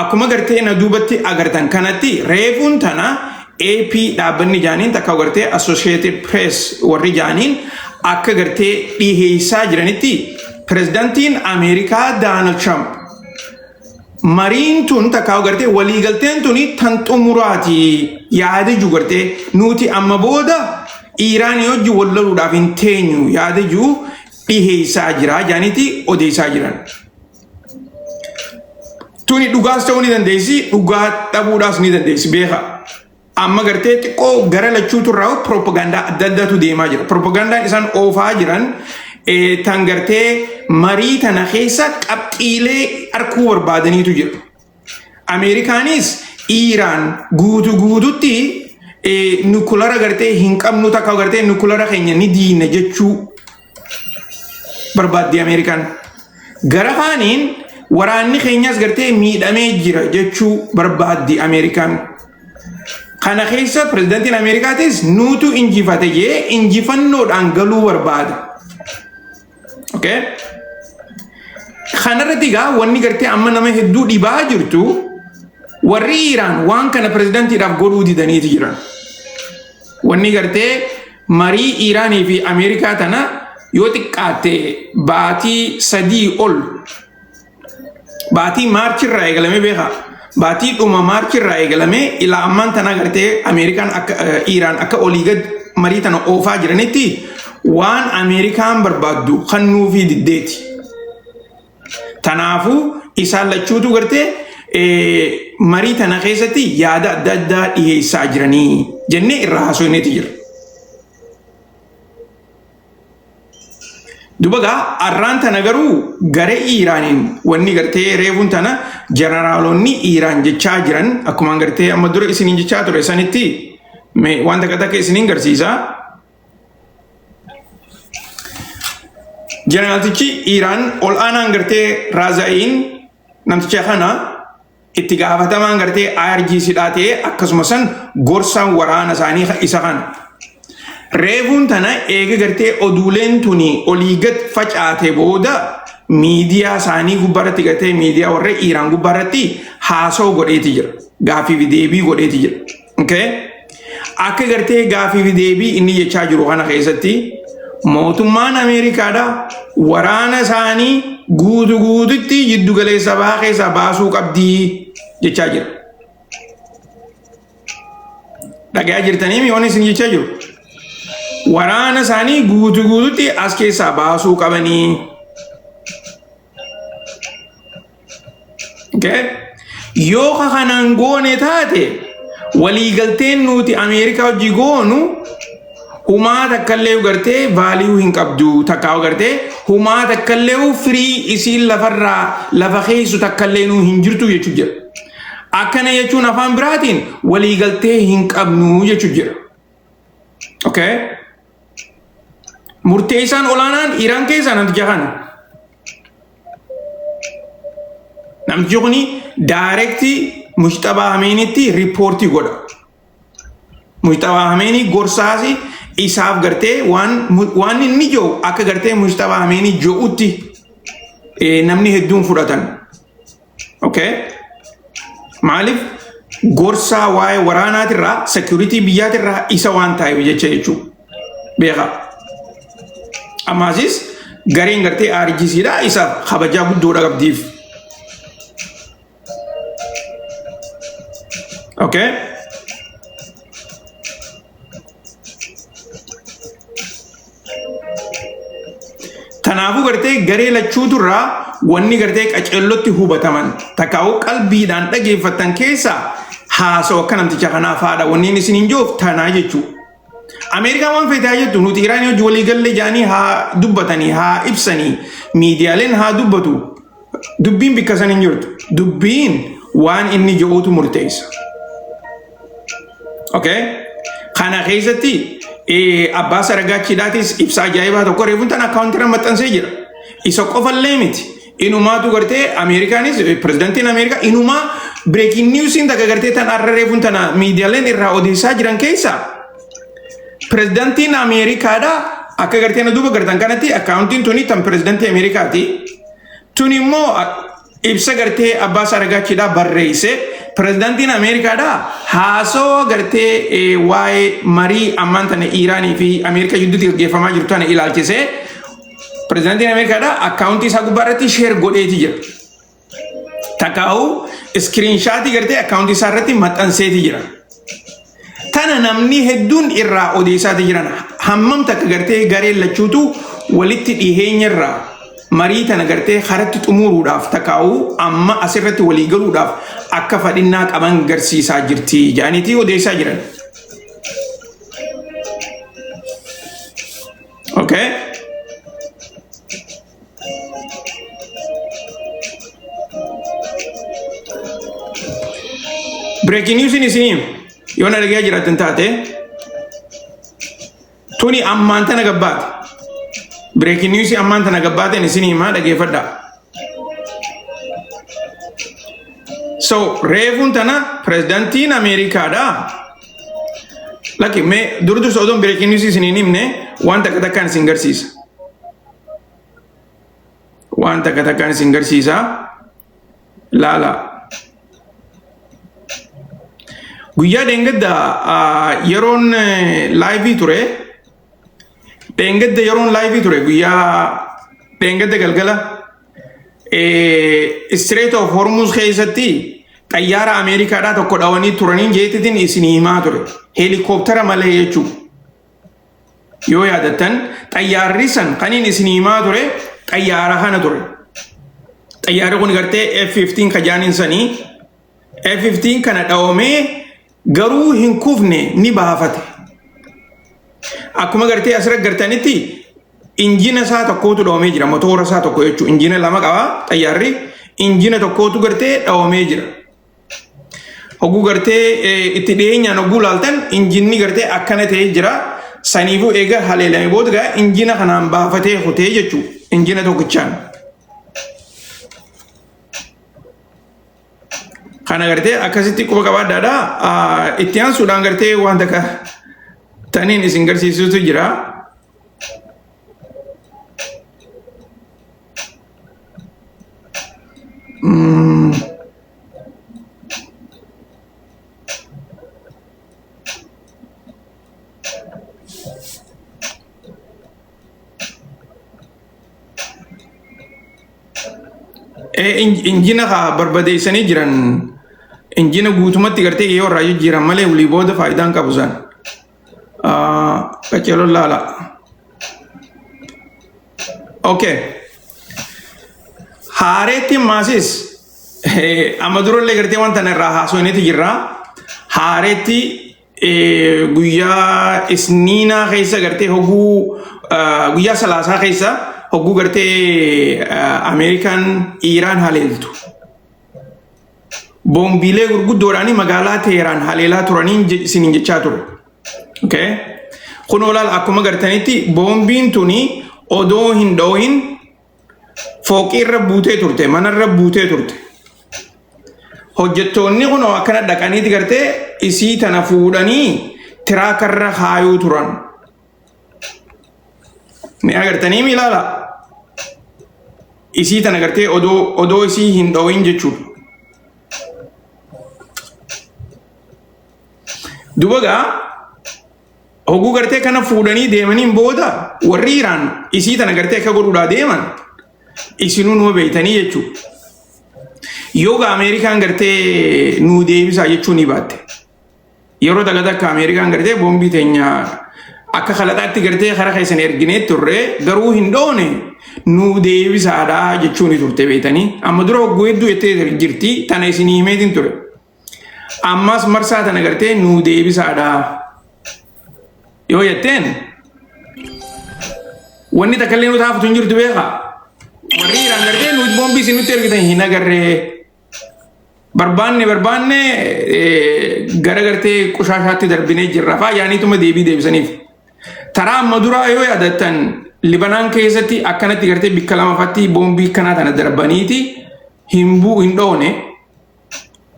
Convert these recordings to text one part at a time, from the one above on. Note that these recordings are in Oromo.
akkuma gartee na duubatti agartan kanatti reefuun tana AP dhaabbanni jaaniin takka gartee Associated Press warri jaaniin akka gartee dhiheessaa jiranitti pirezidaantiin Ameerikaa Donald Trump mariin tun takka gartee waliigalteen tuni tan xumuraati yaada ju gartee nuti amma booda Iiraan hojii wal loluudhaaf hin teenyu yaada ju dhiheessaa jira jaaniiti odeessaa jiran. Tuni dhugaas ta'uu ni dandeessi dhugaa dhabuudhaas ni dandeessi beeka. Amma gartee xiqqoo gara lachuutu irraa propaganda adda addaatu deemaa jira. Propagandaan isaan oofaa jiran tan gartee marii tana keessa qabxiilee arkuu barbaadaniitu jira. Ameerikaanis Iiraan guututti nukulara gartee hin qabnu takka gartee nukulara keenya ni diina jechuu barbaaddi Ameerikaan. Gara kaaniin waraanni keenyas gartee miidhamee jira jechuu barbaaddi Ameerikaan. Kana keessa pirezidaantiin Ameerikaatis nuutu injifate jee injifannoodhaan galuu barbaada. Okay? Kanarratti gaa wanni gartee amma nama hedduu dhibaa jirtu warri Iiraan waan kana pirezidaantiidhaaf godhuu didaniiti jiran. Wanni gartee marii Iiraanii fi Ameerikaa tana yoo xiqqaatte baatii 3 ol baatii maarchirraa eegalame beekaa. Baatii dhuma maarchirraa eegalame ilaa ammaan tana gartee Ameerikaan akka Iiraan akka olii gad marii tana oofaa jiranitti waan Ameerikaan barbaaddu kannuufi diddeeti. Tanaafuu isaan lachuutu gartee marii tana keessatti yaada adda addaa dhiheessaa jiranii jennee irraa haasofneeti jira. Dubagaa arraan tana garuu garee Iiraaniin wanni gartee reefuun tana jeneraalonni Iiraan jechaa jiran akkuma gartee amma dura isiniin jechaa ture sanitti waan takka isiniin garsiisa. Jeneraaltichi Iiraan ol aanaan gartee Raazaa'iin namticha kana itti gaafatamaan gartee IRGC ta'ee akkasuma san gorsaan waraana isaanii isa kana. Reefuun tana eega gartee oduuleen tuni olii gad facaate booda miidiyaa isaanii gubbaarratti gartee miidiyaa warra Iiraan gubbaarratti haasoo godheeti jira. Gaafii fi deebii godheeti jira. Okay? Akka gartee gaafii fi deebii inni jechaa jiru kana keessatti mootummaan Ameerikaadha waraana isaanii guututti jiddu galeessa bahaa keessaa baasuu qabdii jechaa jira. Dhagaa jirtanii mi'oon isin jechaa jiru. Waraana isaanii guututti as keessaa baasuu qabanii. Okay? Yoo kanaan goone taate waliigalteen nuti Ameerikaa hojii goonu humaa takkallee gartee vaaliyuu hin qabdu takkaa gartee humaa takkallee firii isiin lafarraa lafa keessu takkallee nuu hin jirtu jechuu jira. Akkana jechuun afaan biraatiin waliigaltee hin qabnu jechuu jira. Okay? Murteessaan olaanaan Iiraan keessaa namticha kana. Namtichi kuni daayirektii Mujtabaa Hameenitti riippoortii godha. Mujtabaa Hameenii gorsaasi isaaf gartee waan inni jiru akka gartee Mujtabaa Hameenii jiruutti namni hedduun fudhatan. Okay? Maaliif gorsaa waa'ee waraanaatirraa security biyyaatirraa isa waan ta'eef jecha jechuudha. Beekaa. Ammaasis gareen gartee IRGCdha isaaf kabajaa guddoodha qabdiif. Okay? Tanaafuu gartee garee lachuuturraa wanni gartee qaceellotti hubataman takkaa'uu qalbiidhaan dhageeffatan keessaa haasoo akka namticha kanaaf haadha wanni isin hin joof tanaa jechuudha. Ameerikaan waan feetaa jettu nuti Iiraanii hojii waliigallee jaanii haa dubbatanii haa ibsanii miidiyaaleen haa dubbatu dubbiin bikka san hin jirtu dubbiin waan inni jiruutu murteessa. Okay? Kana keessatti abbaa saragaachiidhaatis ibsa ajaa'ibaa tokko reefuun tan akkaawuntiirra maxxansee jira. Isa qofallee miti. Inumaatu gartee Ameerikaanis pirezidaantiin Ameerikaa inumaa breaking newsiin takka gartee tan har'a reefuun tana miidiyaaleen irraa odeessaa jiran keessaa pirezidaantiin Ameerikaadha akka gartee na duuba gartan kanatti akkaawuntiin tuni tan pirezidaantii Ameerikaati. Tun immoo ibsa gartee Abbas Aragaachidhaa barreesse pirezidaantiin Ameerikaadhaa haasoo gartee waa'ee marii ammaan tana Iiraanii fi Ameerikaa gidduutti gaggeeffamaa jirtu tana ilaalchisee pirezidaantiin Ameerikaadhaa akkaawuntii isaa gubbaarratti sheer godheeti jira. Takkaa'u iskiriinshaatii gartee akkaawuntii isaa irratti maxxanseeti jira. Tana namni hedduun irraa odeessaati jiran hammam takka gartee gareen lachuutu walitti dhiheenya irraa marii tana gartee haratti xumuruudhaaf takkaa'u amma asirratti walii galuudhaaf akka fadhinnaa qaban garsiisaa jirti jedhaniitii odeessaa jiran. Okay? Breaking news isinii yoo na dhagaa jiraatan taate tuni ammaan tana gabbaate. Breaking news ammaan tana gabbaateen isinii himaa dhageeffadhaa. So reefuun tana pirezidaantiin Ameerikaadhaa lakki mee dursa odoon breaking news isinii himne waan takka takkaan isin garsiisa. Waan takka takkaan isin garsiisa. Laala. Guyyaa deengadda yeroon laayivii ture. Deengadda yeroon laayivii ture guyyaa deengadda galgala. Strait of Hormuz keessatti xayyaara Ameerikaadhaa tokko dhawanii turaniin jeetitiin isinii himaa ture. Heelikooptara malee jechuudha. Yoo yaadattan xayyaarri san kaniin isinii himaa ture xayyaara kana ture. Xayyaarri kun gartee F-15 kajaaniin sanii F-15 kana dhawamee garuu hin kufne ni baafate. Akkuma gartee asirratti gartanitti injina isaa tokkootu dhawamee jira. Motoora isaa tokko jechuudha. Injina lama qaba xayyaarri. Injina tokkootu gartee dhawamee jira. Hogguu gartee itti dhiyeenyaan hogguu laaltan injinni gartee akkana ta'ee jira. Saniifuu eega haleelame booda injina kanaan baafatee hotee jechuudha. Injina tokkichaan. Kana gartee akkasitti quba qabaadhaadha. Itti aansuudhaan gartee waan takka taniin isin garsiisutu jira. Injina barbadeessanii jiran injina guutumatti gartee yoo irraa jijjiiran malee walii booda faayidaan qabu san. Qaceeloon laala. Okay. Haareetti maasis amma durallee gartee wanta irraa haasofneeti jirra. Haareetti guyyaa isniinaa keessa gartee hogguu guyyaa salaasaa keessa hogguu gartee Ameerikaan Iiraan haleeltu. Boombiilee gurguddoodhaan magaalaa Teheraan haleelaa turaniin isiniin jechaa ture. Okay? Kun olaal akkuma gartanitti boombiin tuni odoo hin dhoohin fooqii irra buutee turte, mana irra buutee turte. Hojjettoonni kun akkana dhaqaniiti gartee isii tana fuudhanii tiraakarra kaayuu turan. Ni agartanii miilaala. Isii tana gartee odoo isii hin dhoohin jechuudha. Dubagaa hogguu gartee kana fuudhanii deemaniin booda warri Iiraan isii tana gartee akka godhuudhaa deeman isinuu numa beeytanii jechuudha. Yooga Ameerikaan gartee nuu deebisaa jechuu ni baatte. Yeroo takka akka Ameerikaan gartee boombii teenya akka kalaxaatti gartee karaa keessan erginee turre garuu hin dhoone nuu deebisaadhaa jechuu ni turte beeytanii. Amma dura hogguu hedduu jettee jirti tana isinii himeetiin ture. Ammas marsaa tana gartee nuu deebisaadhaa. Yoo jetteen wanni takkallee nuti haafatu hin jirtu beekaa. Warri Iiraan gartee nuti boombii isin nutti ergitan hin agarree. Barbaanne gara gartee qushaashaatti darbinee jirra fa'aa yaaniituma deebisaniif. Taraa amma duraa yoo yaadattan Libanaan keessatti akkanatti gartee bikka lamafatti boombii kanaa tana darbaniiti hin dhoone.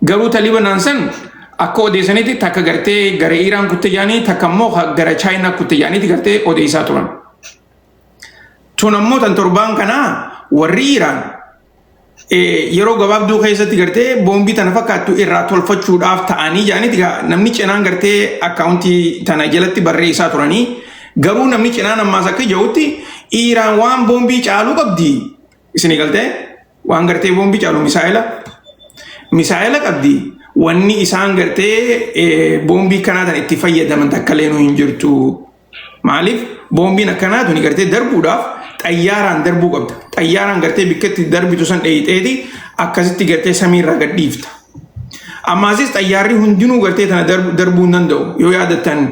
Garuu ta Libanaan san akka odeessanitti takka gartee gara Iiraan kutte jaanii takka immoo gara Chaayinaa kutte jaaniiti gartee odeessaa turan. Tun ammoo tan torbaan kanaa warri Iiraan yeroo gabaabduu keessatti gartee boombii tana fakkaattu irraa tolfachuudhaaf ta'anii jaaniiti namni cinaan gartee akkaawuntii tana jalatti barreessaa turanii garuu namni cinaan ammaas akka jirutti Iiraan waan boombii caaluu qabdi isin galtee waan gartee boombii caalu misaayila qabdi wanni isaan gartee boombii kanaa tan itti fayyadaman takka leenuu hin jirtu maaliif boombiin akkanaa tuni gartee darbuudhaaf xayyaaraan darbuu qabda xayyaaraan gartee bikkatti darbitu san dheeyiteeti akkasitti gartee samiirraa gadhiifta ammaasis xayyaarri hundinuu gartee tana darbuu hin danda'u yoo yaadattan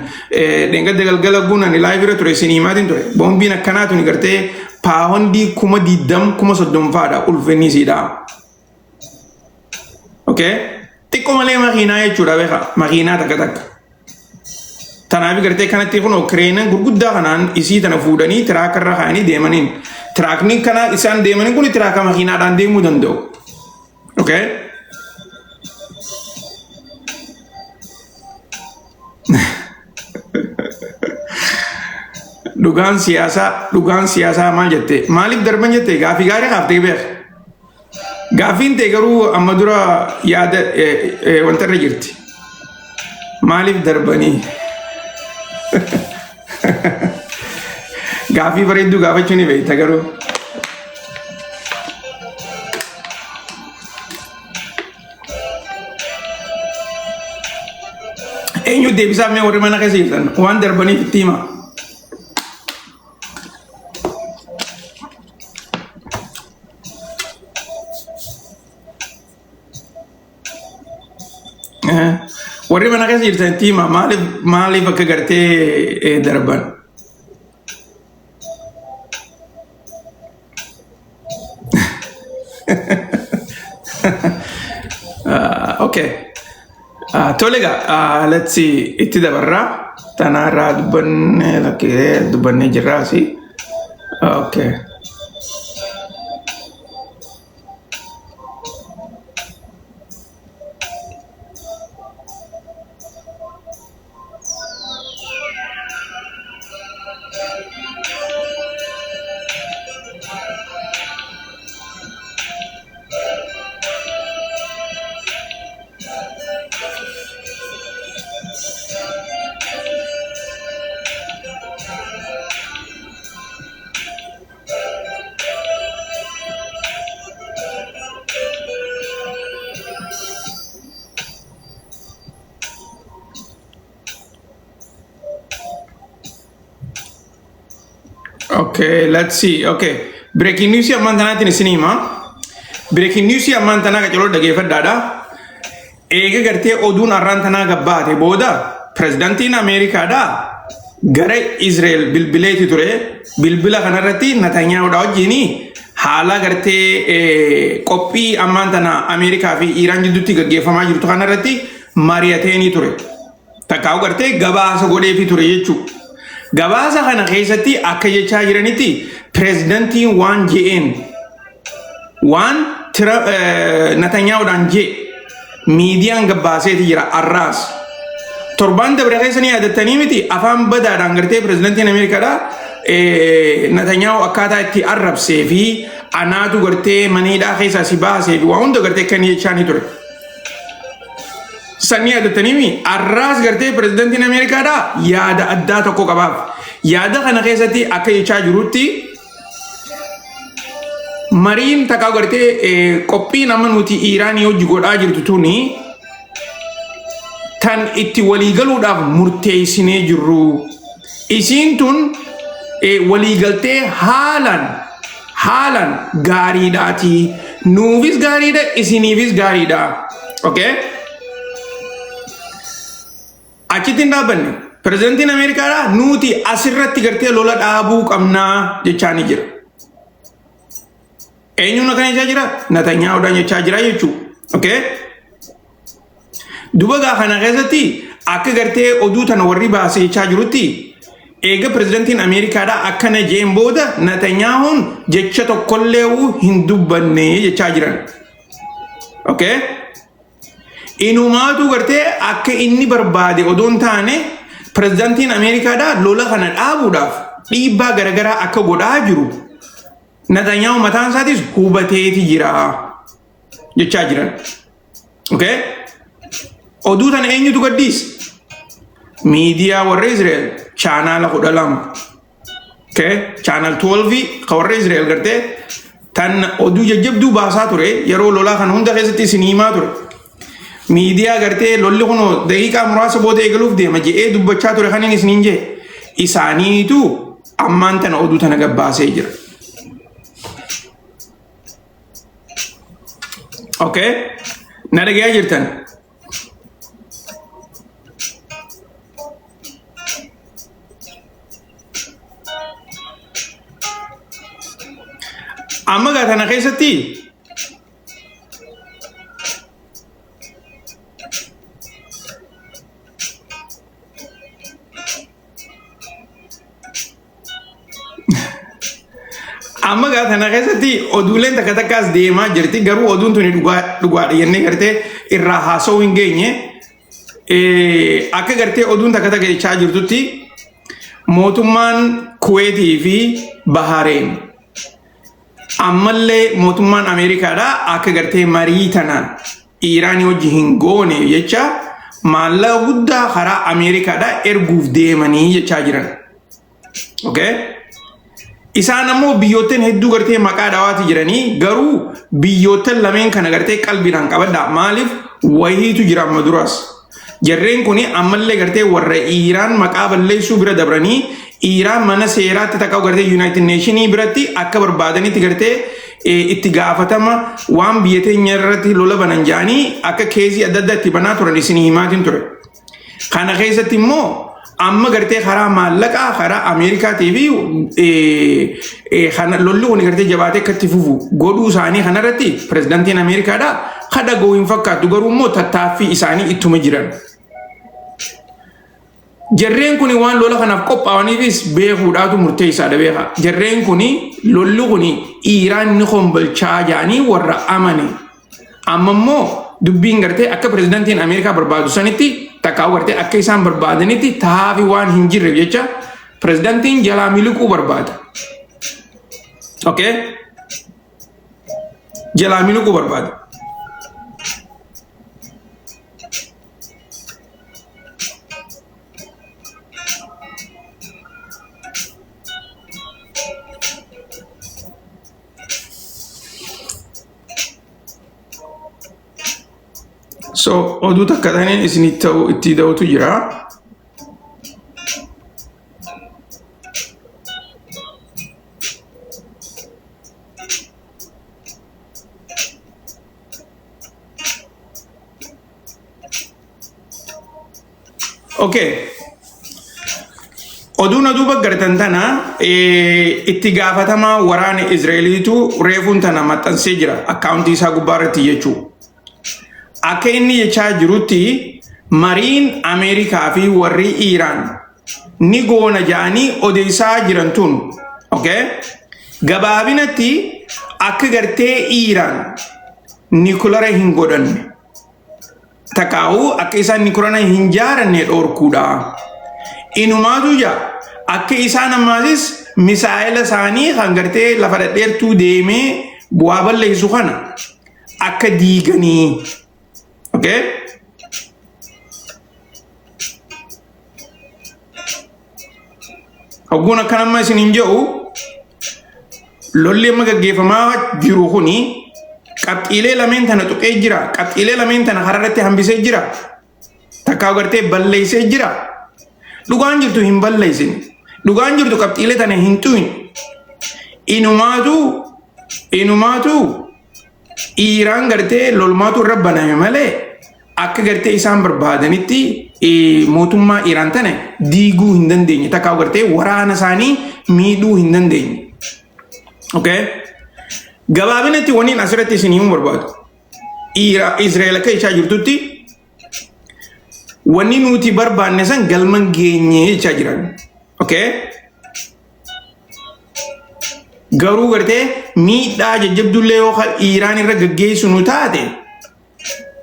dheengadda galgala guunan laayivira ture siniimaatiin ture boombiin akkanaa tuni gartee paawondii 20,030 faadha ulfinnisiidha okay xiqqoo malee makiinaa jechuudha beeka makiinaa takka tanaaf gartee kanatti kun kireenan gurguddaa kanaan isii tana fuudhanii tiraakarra kaa'anii deemaniin tiraakni kana isaan deemanii kun tiraaka makiinaadhaan deemuu danda'u okay dhugaan siyaasaa maal jette maaliif darban jette gaafii gaarii haaftee beeka gaafiin ta'e garuu amma dura yaada wanta irra jirti maaliif darbanii gaafii bareedduu gaafachuu ni beekta garuu eenyu deebisaaf mee warri mana keessa jirtan waan darbaniif itti hima warri mana keessa jirtan itti hima maaliif akka gartee darban okay tolega let's see itti dabarra tanarraa dubbannee jirraasi okay Okay, let's see. Okay, breaking news yang mantan nanti di sini mah. Breaking news yang mantan naga jalur dagi fadada. Ega gerti odun arran tanaga bate boda. Presidentin Amerika da. Gara Israel bilbile itu re. Bilbila kanarati natanya udah ojini. Hala gerti kopi amantana Amerika fi Iran jiduti gaggeeffamaa jirtu kanarratti mari'atanii ture. Takkaa'u gartee gabaasa godheefi ture jechuudha. Gabaasa kana keessatti akka jechaa jiranitti pirezidantiin waan je'een waan Natanyaa'uudhaan je miidiyaan gabaaseeti jira arraas. Torban dabre keessanii yaadattanii miti afaan badaadhaan gartee pirezidantiin Ameerikaadha Natanyaa'u akkaataa itti arrabsee fi anaatu gartee maniidhaa keessaa si baasee fi waa hunda gartee kan jechaanii ture. Sani yaadattanii arraas gartee pirezidantiin Ameerikaadha yaada addaa tokko qabaaf. Yaada kana keessatti akka jechaa jirutti mariin takkaa gartee qophiin amma nuti Iiraanii hojii godhaa jirtu tuni tan itti waliigaluudhaaf murteessinee jirru. Isiin tun waliigaltee haalan gaariidhaati. Nuufis gaariidha, isiniifis gaariidha. Okay? Achitiin dhaabbanne pirezidantiin Ameerikaadha nuti asirratti gartee lola dhaabuu qabnaa jechaanii jira. Eenyuun akkana jechaa jira? Natanyaa'uudhaan jechaa jira jechuudha. Okay? Duba kana keessatti akka gartee oduu tana warri baasee jechaa jirutti eega pirezidantiin Ameerikaadha akkana jeen booda Natanyaa'uun jecha tokkollee hin dubbanne jechaa jiran. Okay? Inumaatu gartee akka inni barbaade odoon taane pirezidantiin Ameerikaadha lola kana dhaabuudhaaf dhiibbaa garagaraa akka godhaa jiru Natanyaa'u mataan isaatis hubateeti jira. jechaa jiran. Okay? Oduu tana eenyutu gadhiis? Miidiyaa warra Israa'el chaanaala 12. Okay? Chaanal 12 ka warra Israa'el gartee tan oduu jajjabduu baasaa ture yeroo lolaa kan hunda keessatti isin himaa ture. Miidiyaa gartee lolli kun daqiiqaa muraasa booda eegaluuf deema jedhee dubbachaa ture kan inni isiniin jee isaaniitu ammaan tana oduu tana gabbaasee jira. Okay? Na dhagayaa jirtan. Amma gaa tana keessatti oduuleen takka takkaas deemaa jirti garuu oduun tuni dhugaadha jennee gartee irraa haasa'uu hin geenye akka gartee oduun takka takka jechaa jirtutti mootummaan Kuweetii fi Bahareen ammallee mootummaan Ameerikaadha akka gartee marii tanaan Iiraanii wajji hin goone jecha maallaqa guddaa karaa Ameerikaadha erguuf deemanii jechaa jiran. Okay? Isaan ammoo biyyoottan hedduu gartee maqaa dhawaati jiranii garuu biyyoottan lameen kana gartee qalbiidhaan qabadha. Maaliif wayiitu jira amma duraas. Jarreen kuni ammallee gartee warra Iiraan maqaa balleessuu bira dabranii Iiraan mana seeraatti takka gartee United Nations biratti akka barbaadanitti gartee itti gaafatama waan biyya teenya irratti lola banan jaanii akka keesii adda addaa itti banaa turan isin himaatiin ture. Kana keessatti immoo amma gartee karaa maallaqaa karaa Ameerikaatii fi lolli kun gartee jabaatee akka itti fufu godhuu isaanii kanarratti pirezidaantiin Ameerikaadha kada ga'u hin fakkaatu garuu immoo tattaaffii isaanii ittuma jiran. Jarreen kuni waan lola kanaaf qophaa'aniifis beekuudhaatu murteessaadha beeka. Jarreen kuni lolli kuni Iiraan ni hombolchaa jaanii warra amane. Amma immoo dubbiin gartee akka pirezidaantiin Ameerikaa barbaadu sanitti takkaa gartee akka isaan barbaadanitti taafi waan hin jirreef jecha pirezidaantiin jalaa miliquu barbaada. Okay? Jalaa miliquu barbaada. So oduu takka taniin itti da'utu jira. Okay. Oduun oduu baggartan tana itti gaafatamaa waraana Israa'eliitu reefuun tana maxxansee jira akkaawuntii isaa gubbaarratti jechuudha. Akka inni jechaa jirutti mariin Ameerikaa fi warri Iiraan ni goona jaanii odeessaa jiran tun. Okay? Gabaabinatti akka gartee Iiraan nikulara hin godhanne. Takaa'uu akka isaan nikulara hin jaaranne dhorkuudha. Inumaatu jaa akka isaan ammaasis misaa'ila isaanii kan gartee lafa dhadheertuu deemee bu'aa balleessu kana akka diiganii. Okay? Hogguun akkan amma isin hin jedhu lolli amma gaggeeffamaa jiru kuni qabxiilee lameen tana tuqee jira. Qabxiilee lameen tana hararratti hambisee jira. Takkaa gartee balleessee jira. Dhugaan jirtu hin balleessin. Dhugaan jirtu qabxiilee tana hin tu'in. Inumaatu Iiraan gartee lolmaatu irra baname malee akka gartee isaan barbaadanitti mootummaa Iiraan tana diiguu hin dandeenye. Takkaa gartee waraana isaanii miidhuu hin dandeenye. Okay? Gabaabinatti waniin asirratti isin himuu barbaadu. Israa'el akka jechaa jirtutti wanni nuti barbaanne san galman geenye jechaa jiran. Okay? Garuu gartee miidhaa jajjabdullee yoo Iiraan irra gaggeessu nu taate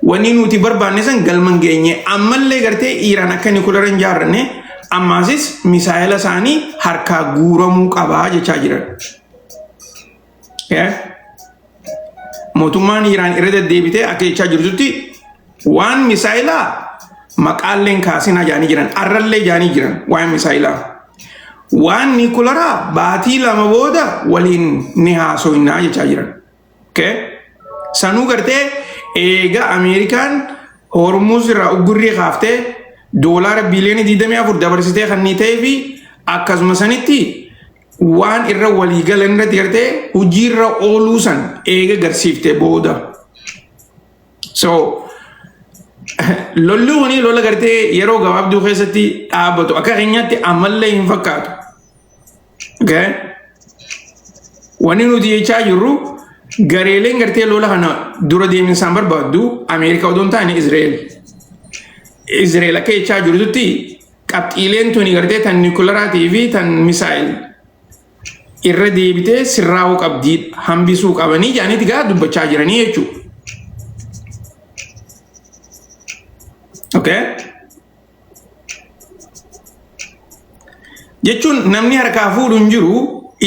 wanni nuti barbaanne san galman geenye ammallee gartee Iiraan akka nikulara hin jaarranne ammaasis misaa'ila isaanii harkaa guuramuu qabaa jechaa jiran. mootummaan Iraan irra deddeebitee akka jechaa jirtutti waan misaayilaa maqaalleen kaasinaa jaanii jiran arrallee jaanii jiran waan misaayilaa waan niikularaa baatii lama booda waliin ni haasoinaa jechaa jiran. Sanuu gartee eega Ameerikaan Hormuz irraa uggurrii kaaftee doolaara biliyoona 24 dabarsitee kan ni ta'ee fi akkasuma sanitti waan irra walii galan irratti gartee hojii irra ooluu san eega garsiiftee booda. So lolli kuni lola gartee yeroo gabaabduu keessatti dhaabbatu akka keenyaatti ammallee hin fakkaatu. Wanni nuti jechaa jirru gareeleen gartee lola kana dura deeminsaan barbaaddu Ameerikaa odoo hin taane Izraa'el. Izraa'el akka jechaa jirtutti qabxiileen tuni gartee tan niikularaatii fi tan misaayil irra deebitee sirraa'uu qabdii hambisuu qabanii jaaniiti gaa dubbachaa jiranii jechuudha. Jechuun namni harkaa fuudhu hin jiru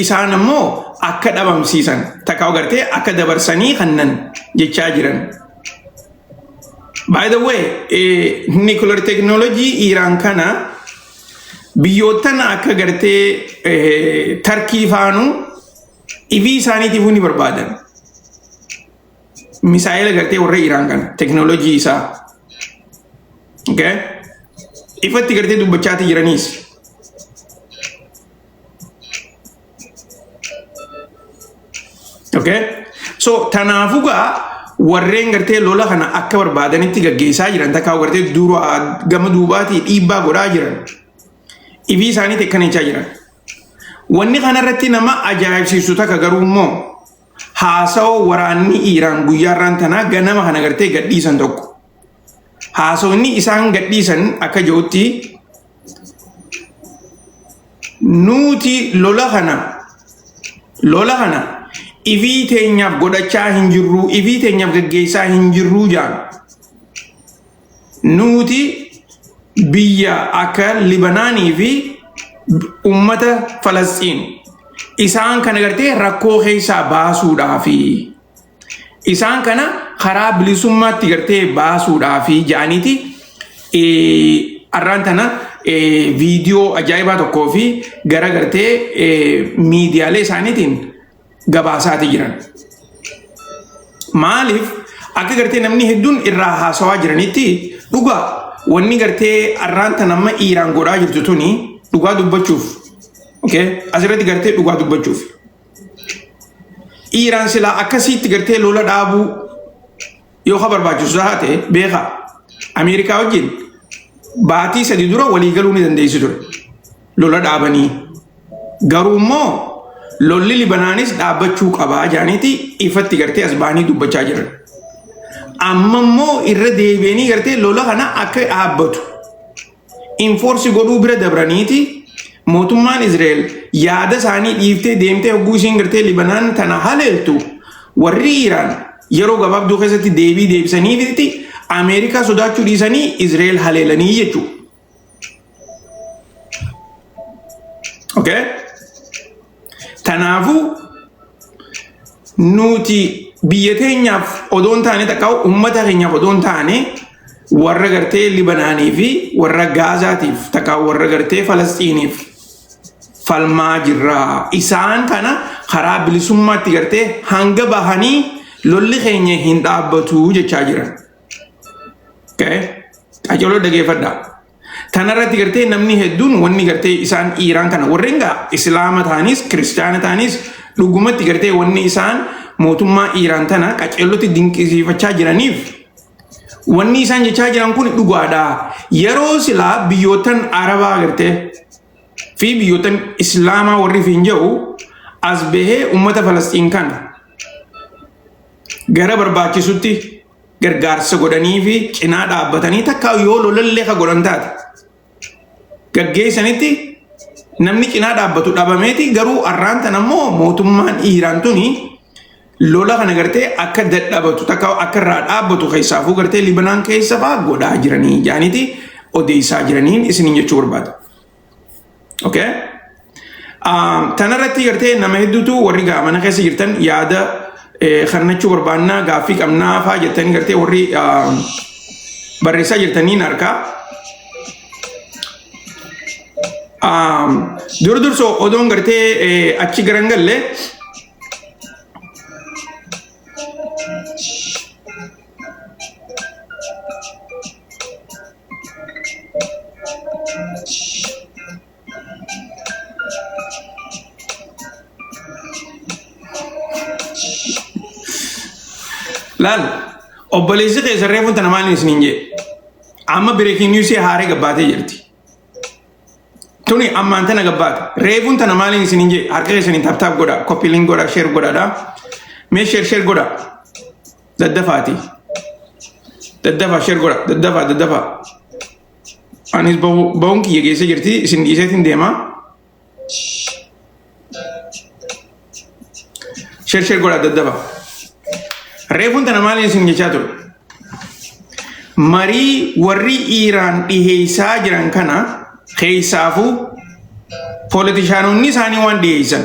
isaan ammoo akka dhabamsiisan takkaa gartee akka dabarsanii kannan jechaa jiran. By the way, nuclear technology Iraan kana biyyoottan akka gartee Tarkii faanu ifii isaaniitiif ni barbaadan. Misaayila gartee warra Iraan kana technology isaa. Ifatti gartee dubbachaati jiraniis. So tanaafu gaa warreen gartee lola kana akka barbaadanitti gaggeessaa jiran takkaa gartee dura gama duubaatii dhiibbaa godhaa jiran. Ifii isaaniitti akkanachaa jiran. Wanni kanarratti nama ajaa'ibsiisu takka garuu immoo haasawaa waraanni Iraan guyyaarraan tanaa ganama kana gartee gadhiisan tokko. Haasawni isaan gadhiisan akka jirutti nuti lola kana ifii teenyaaf godhachaa hin jirru, ifii teenyaaf gaggeessaa hin jirru jaan. Nuti biyya akka Libanaanii fi ummata Falastiin isaan kana gartee rakkoo keessaa baasuudhaafi isaan kana karaa bilisummaatti gartee baasuudhaafi jaaniiti arraan tana viidiyoo ajaa'ibaa tokkoo fi gara gartee miidiyaalee isaaniitiin gabaasaati jiran. Maaliif akka gartee namni hedduun irraa haasawaa jiranitti dhugaa wanni gartee arraan tana amma Iraan godhaa jirtu tuni dhugaa dubbachuuf. Asirratti gartee dhugaa dubbachuuf. Iraan silaa akkasitti gartee lola dhaabuu yoo barbaachisu taate beekaa Ameerikaa wajjin baatii 3 dura walii galuu ni dandeessi ture lola dhaabanii. Garuu immoo lolli Libanaanis dhaabbachuu qabaa jaaniiti ifatti gartee as baanii dubbachaa jiran. Amma immoo irra deebi'anii gartee lola kana akka dhaabbatu enforce godhuu bira dabraniiti. Mootummaan Izraa'el yaada isaanii dhiiftee deemtee hogguu isiin gartee Libanaan tana haleeltu warri Iraan yeroo gabaabduu keessatti deebii deebisaniifitti Ameerikaa sodaachuu dhiisanii Izraa'el haleelanii jechuudha. Tanaafuu nuti biyya teenyaaf odoo hin taane takka uummata keenyaaf odoo hin taane warra gartee Libanaanii fi warra Gaazaatiif takka warra gartee Falasxiiniif falmaa jirra. Isaan kana karaa bilisummaatti gartee hanga bahanii lolli keenya hin dhaabbatu jechaa jiran. Qajeeloo dhageeffadhaa. Tanarratti gartee namni hedduun wanni gartee isaan Iraan kana warreen gaa Islaama ta'anis Kiristaana ta'anis dhugumatti gartee wanni isaan mootummaa Iraan tana qajeelootti dinqisiifachaa jiraniif wanni isaan jechaa jiran kun dhugaadha. Yeroo silaa biyyootan Arabaa gartee fi biyyootan Islaamaa warri fi hin jiru as bahee ummata Falastiin kana gara barbaachisutti gargaarsa godhanii fi cinaa dhaabbatanii takka yoo lolallee ka godhan taate gaggeessanitti namni cinaa dhaabbatu dhabameeti. Garuu arraan tan ammoo mootummaan Iraan tuni lola kana gartee akka dadhabatu takka akka irraa dhaabbatu keessaafuu gartee Libanaan keessa fa'aa godhaa jiranii jaaniiti odeessaa jiraniin isiniin jechuu barbaada. Tanarratti gartee nama hedduutu warri gaamana keessa jirtan yaada خرنچو بربانا غافيك امنا فا جتني غرتي وري بريسا جتني ناركا دور سو اودون غرتي اچي غرنگل لال obboleessi keessa reefuun tana maal isiniin jee amma breaking news haare gabbaatee jirti tuni ammaan tana gabbaate reefuun tana maal isiniin jee harka keessaniin taaptaap godha copy link godha share godha mee share godha daddafaati daddafa share godha daddafa anis bawun kiyya keessa jirti isin dhiiseetiin deema share godha daddafa reefun tana maal isin jechaa ture marii warri Iiraan dhiheessaa jiran kana keessaafu poolitishaanonni isaanii waan dhiheessan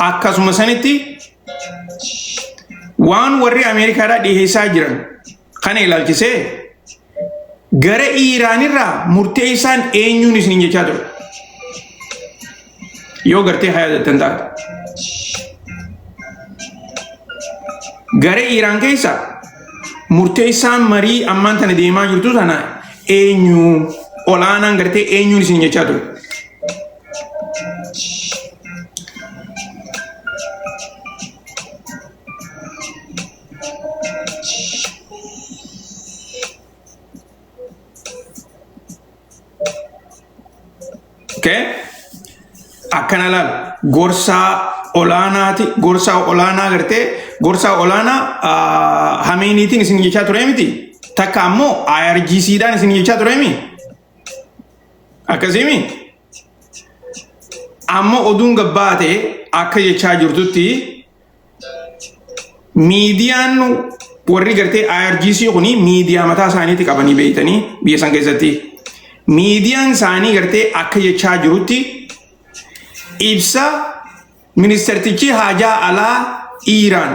akkasuma sanitti waan warri Ameerikaadhaa dhiheessaa jiran kana ilaalchisee gara Iiraanirraa murteessaan eenyuun isin jechaa ture yoo gartee hayaatattan taate gara Iiraan keessa murteessaan marii ammaan tana deemaa jirtu tana eenyu olaanaan gartee eenyuun isin jechaa ture okay akkana laal gorsaa olaanaati gorsaa olaanaa gartee gorsaa olaanaa hameeniitiin isin jechaa ture miti takka ammoo IRGC dhaan isin jechaa ture mi akkasimi ammoo oduun gabbaate akka jechaa jirtutti miidiyaan warri gartee IRGC kuni miidiyaa mataa isaaniitti qabanii beeytanii biyya san keessatti miidiyaan isaanii gartee akka jechaa jirutti ibsa ministertichi haajaa alaa Iiraan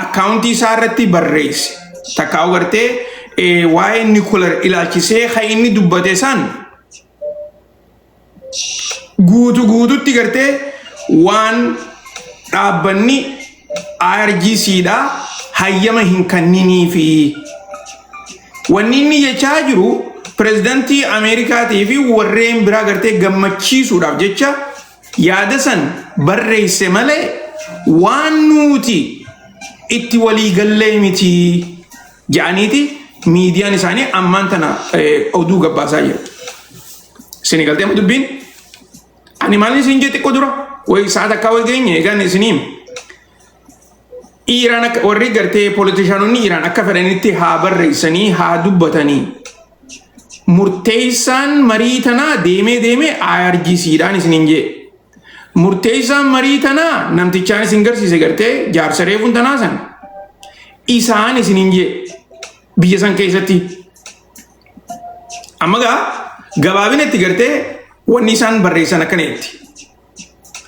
akkaawuntii isaa irratti barreesse takkaa'u gartee waa'ee nuclear ilaalchisee kan inni dubbate san guututti gartee waan dhaabbanni IRGC dha hayyama hin kanninii fi wanni inni jechaa jiru pirezidantii Ameerikaatii fi warreen biraa gartee gammachiisuudhaaf jecha yaada san barreesse malee waan nuti itti walii gallee miti jedhaniiti miidiyaan isaanii ammaan tana oduu gabbaasaa jiru. Isin galtee dubbiin ani maal isin jette qodura way sa'a takka way geenye eegan isiniim Iiraan akka warri gartee poolitishaanonni Iiraan akka fedhanitti haa barreessanii haa dubbatanii murteessaan marii tanaa deemee IRGC dhaan isiniin jee murteessaan marii tanaa namtichaan isin garsiise gartee jaarsa reefuun tanaa san isaan isiniin jee biyya san keessatti amma gabaabinatti gartee wanni isaan barreessan akkaneetti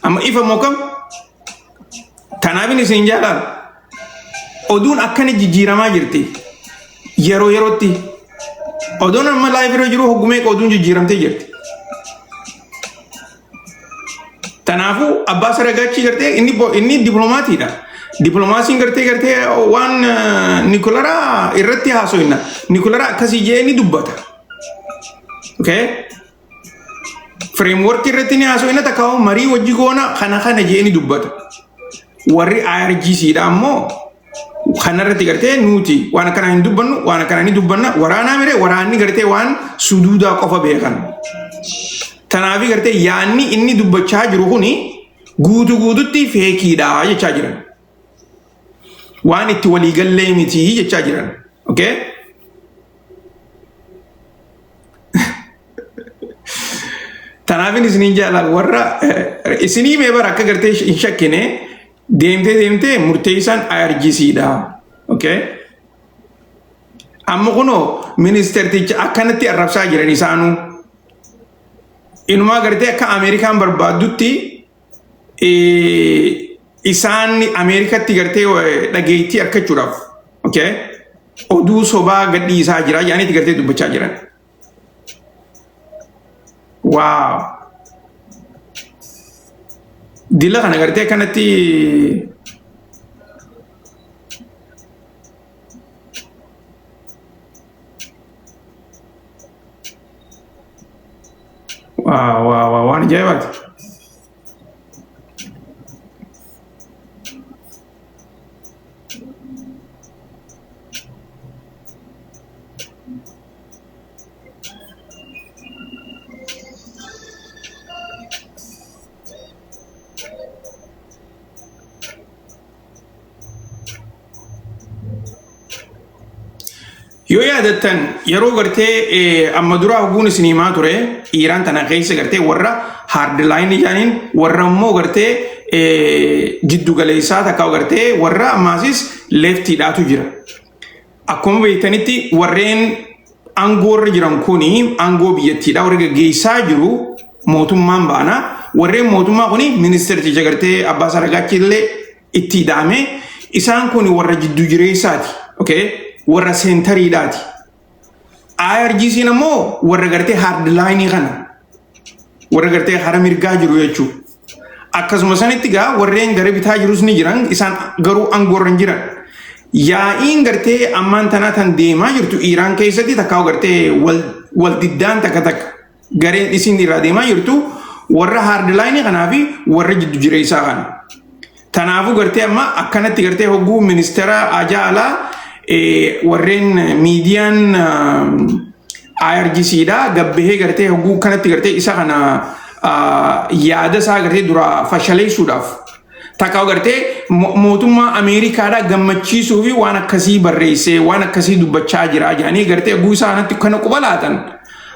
amma ifa mookam tanaafin isin jaalala oduun akkana jijjiiramaa jirti yeroo yerootti oduun amma laayifirra jiru hoggumee oduun jijjiiramtee jirti tanaafu abbaa saragachi gartee inni diplomaatiidha diplomaasiin gartee waan Nikolara irratti haasoyna Nikolara akkasii jee ni dubbata okay framework irratti ni haasoyna takkaa'u marii wajji goona kana jee ni dubbata warri IRGC dha ammoo kanarratti gartee nuti waan kana hin dubbannu waan kana ni dubbanna waraanaa mire waraanni gartee waan suduudaa qofa beekan tanaafi gartee yaanni inni dubbachaa jiru kuni guututti feekiidha jechaa jiran waan itti walii gallee miti jechaa jiran okay tanaafin isiniin jaalala warra isinii mee bara akka gartee hin shakkine deemtee murteessaan IRGC dha okay amma kuno ministerticha akkanatti arrabsaa jiran isaanuu inumaa gartee akka Ameerikaan barbaadutti isaan Ameerikatti gartee dhageettii argachuudhaaf okay oduu sobaa gadhiisaa jira yaanitti gartee dubbachaa jiran. Wow. Dila kana gartee kanatti wow waan ajaa'ibaati. Yoo yaadattan yeroo gartee amma dura hogguun isiniimaa ture Iiraan tana keessa gartee warra hardline jaaniin warra immoo gartee jiddu galeessaa takka gartee warra ammaasis leftiidhaatu jira. Akkuma beektanitti warreen aangoorra jiran kuni aangoo biyyattiidha warra gaggeessaa jiru mootummaan baana warreen mootummaa kuni ministeerticha gartee Abbaas Aragaachii illee itti hidhaame isaan kuni warra jiddu jireessaati. Okay? Warra sentariidhaati. IRGC nammoo warra gartee hardline kana warra gartee hara mirgaa jiru jechuudha. Akkasuma sanitti gaa warreen gara bitaa jirus ni jiran isaan garuu aangoorra hin jiran. Yaa'iin gartee ammaan tanaa tan deemaa jirtu Iiraan keessatti takkaa gartee wal diddaan takka gareen isin irraa deemaa jirtu warra hardline kanaa fi warra jiddu jireessaa kana. Tanaafuu gartee amma akkanatti gartee hogguu ministeera ajaalaa warreen miidiyaan IRGC dha gabbahee gartee hogguu kanatti gartee isa kana yaada isaa gartee dura fashaleessuudhaaf takka gartee mootummaa Ameerikaadha gammachiisuu fi waan akkasii barreessee waan akkasii dubbachaa jira jedhanii gartee hogguu isaa kanatti kana quba laatan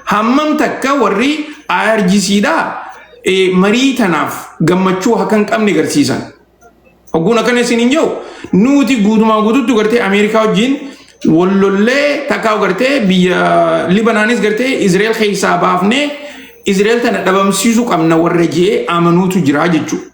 hammam takka warri IRGC dha marii tanaaf gammachuu akka hin qabne agarsiisan. Hogguun akkana isin hin jiru nuti guutumaa guutuutti gartee Ameerikaa wajjin wallollee takkaa gartee biyya Libanaanis gartee Izrael keessaa baafnee Izrael tana dhabamsiisuu qabna warra jee amanuutu jira jechuudha.